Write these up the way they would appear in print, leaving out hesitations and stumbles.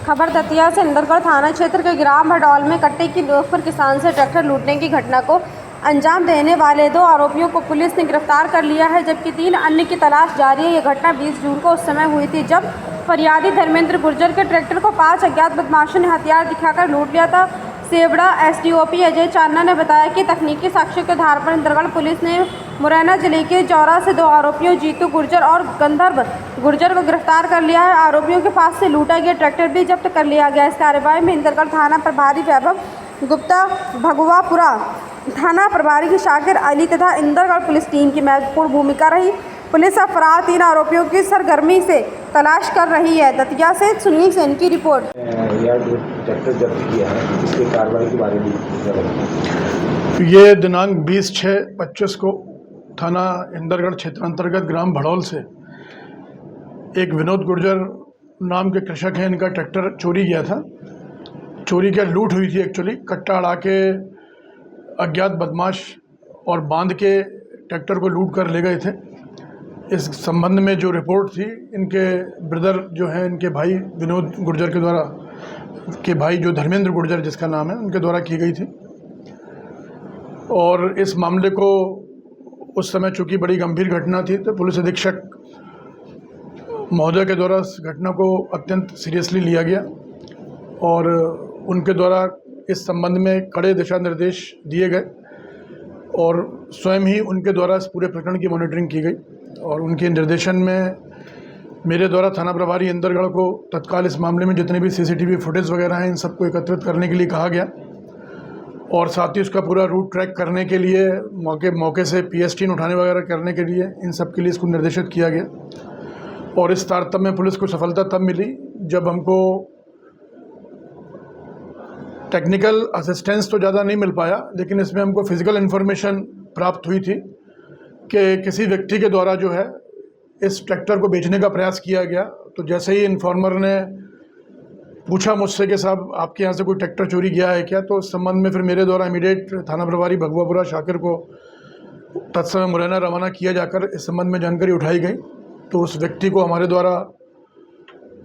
खबर दतिया से इंदरगढ़ थाना क्षेत्र के ग्राम भडौल में कट्टे की नोक पर किसान से ट्रैक्टर लूटने की घटना को अंजाम देने वाले 2 आरोपियों को पुलिस ने गिरफ्तार कर लिया है, जबकि 3 अन्य की तलाश जारी है। यह घटना 20 जून को उस समय हुई थी जब फरियादी धर्मेंद्र गुर्जर के ट्रैक्टर को 5 अज्ञात बदमाशों ने हथियार दिखाकर लूट लिया था। सेवड़ा एसडीओपी अजय चांदना ने बताया कि तकनीकी साक्ष्यों के आधार पर इंदरगढ़ पुलिस ने मुरैना जिले के जौरा से 2 आरोपियों जीतू गुर्जर और गंधर्व गुर्जर को गिरफ्तार कर लिया है। आरोपियों के पास से लूटा गया ट्रैक्टर भी जब्त कर लिया गया। इस कार्रवाई में इंदरगढ़ थाना प्रभारी वैभव गुप्ता, भगवापुरा थाना प्रभारी शाकिर अली तथा इंदरगढ़ पुलिस टीम की महत्वपूर्ण भूमिका रही। पुलिस अब फरार 3 आरोपियों की सरगर्मी से तलाश कर रही है। दतिया से सुनील सेन की रिपोर्ट। ट्रैक्टर जब्त किया है, इसकी कार्रवाई के बारे में ये दिनांक 20/6/25 को थाना इंदरगढ़ क्षेत्र अंतर्गत ग्राम भड़ौल से एक विनोद गुर्जर नाम के कृषक हैं, इनका ट्रैक्टर चोरी गया था। चोरी क्या लूट हुई थी एक्चुअली। कट्टा अड़ा के अज्ञात बदमाश और बांध के ट्रैक्टर को लूट कर ले गए थे। इस संबंध में जो रिपोर्ट थी, इनके ब्रदर जो हैं, इनके भाई विनोद गुर्जर के द्वारा के भाई जो धर्मेंद्र गुर्जर जिसका नाम है, उनके द्वारा की गई थी। और इस मामले को उस समय चूँकि बड़ी गंभीर घटना थी तो पुलिस अधीक्षक महोदय के द्वारा इस घटना को अत्यंत सीरियसली लिया गया और उनके द्वारा इस संबंध में कड़े दिशा निर्देश दिए गए और स्वयं ही उनके द्वारा इस पूरे प्रकरण की मॉनिटरिंग की गई। और उनके निर्देशन में मेरे द्वारा थाना प्रभारी इंदरगढ़ को तत्काल इस मामले में जितने भी सीसीटीवी फुटेज वगैरह हैं, इन सबको एकत्रित करने के लिए कहा गया और साथ ही उसका पूरा रूट ट्रैक करने के लिए मौके से पीएसटी उठाने वगैरह करने के लिए इन सब के लिए इसको निर्देशित किया गया। और इस तारतम्य में पुलिस को सफलता तब मिली जब हमको टेक्निकल असिस्टेंस तो ज़्यादा नहीं मिल पाया, लेकिन इसमें हमको फिजिकल इन्फॉर्मेशन प्राप्त हुई थी कि किसी व्यक्ति के द्वारा जो है इस ट्रैक्टर को बेचने का प्रयास किया गया। तो जैसे ही इन्फॉर्मर ने पूछा मुझसे कि साहब आपके यहाँ से कोई ट्रैक्टर चोरी गया है क्या, तो इस संबंध में फिर मेरे द्वारा इमीडिएट थाना प्रभारी भगवापुरा शाकिर को तत्समय मुरैना रवाना किया जाकर इस संबंध में जानकारी उठाई गई। तो उस व्यक्ति को हमारे द्वारा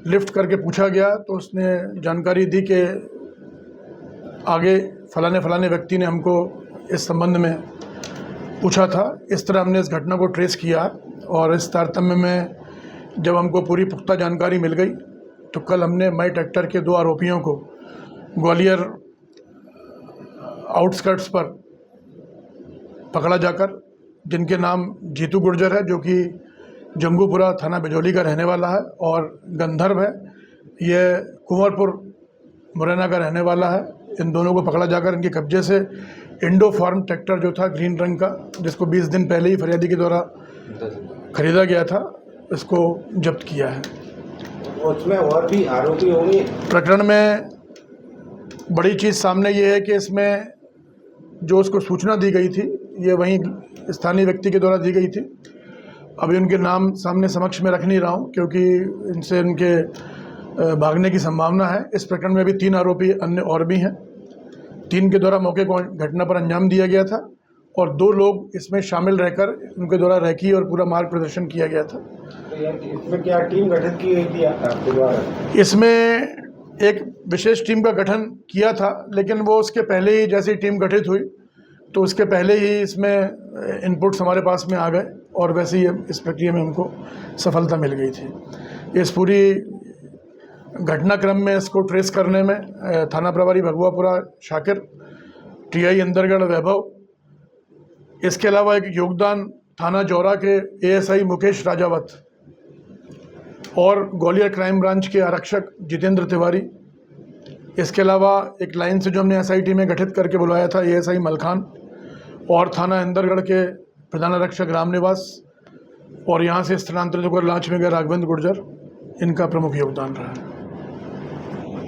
लिफ्ट करके पूछा गया तो उसने जानकारी दी कि आगे फलाने व्यक्ति ने हमको इस संबंध में पूछा था। इस तरह हमने इस घटना को ट्रेस किया और इस तारतम्य में जब हमको पूरी पुख्ता जानकारी मिल गई तो कल हमने माई ट्रैक्टर के 2 आरोपियों को ग्वालियर आउटस्कर्ट्स पर पकड़ा जाकर, जिनके नाम जीतू गुर्जर है जो कि जंगूपुरा थाना बिजौली का रहने वाला है और गंधर्व है, ये कुंवरपुर मुरैना का रहने वाला है। इन दोनों को पकड़ा जाकर इनके कब्जे से इंडो फार्म ट्रैक्टर जो था ग्रीन रंग का, जिसको 20 दिन पहले ही फरियादी के द्वारा खरीदा गया था, इसको जब्त किया है। उसमें और भी आरोपी होंगे। प्रकरण में बड़ी चीज़ सामने ये है कि इसमें जो उसको सूचना दी गई थी ये वहीं स्थानीय व्यक्ति के द्वारा दी गई थी। अभी उनके नाम सामने समक्ष में रख नहीं रहा हूँ क्योंकि इनसे उनके भागने की संभावना है। इस प्रकरण में भी 3 आरोपी अन्य और भी हैं। 3 के द्वारा मौके को घटना पर अंजाम दिया गया था और 2 लोग इसमें शामिल रहकर उनके द्वारा रेकी और पूरा मार्ग प्रदर्शन किया गया था। इसमें क्या टीम गठित की गई थी आपके द्वारा? इसमें एक विशेष टीम का गठन किया था, लेकिन वो उसके पहले ही जैसे टीम गठित हुई तो उसके पहले ही इसमें इनपुट्स हमारे पास में आ गए और वैसे ही इस प्रक्रिया में हमको सफलता मिल गई थी। इस पूरी घटनाक्रम में इसको ट्रेस करने में थाना प्रभारी भगवापुरा शाकिर, टीआई इंदरगढ़ वैभव, इसके अलावा एक योगदान थाना जौरा के एएसआई मुकेश राजावत और ग्वालियर क्राइम ब्रांच के आरक्षक जितेंद्र तिवारी, इसके अलावा एक लाइन से जो हमने एसआईटी में गठित करके बुलाया था एएसआई मलखान और थाना इंदरगढ़ के प्रधान आरक्षक रामनिवास और यहाँ से स्थानांतरित होकर लांच में गए राघवेंद्र गुर्जर, इनका प्रमुख योगदान रहा है।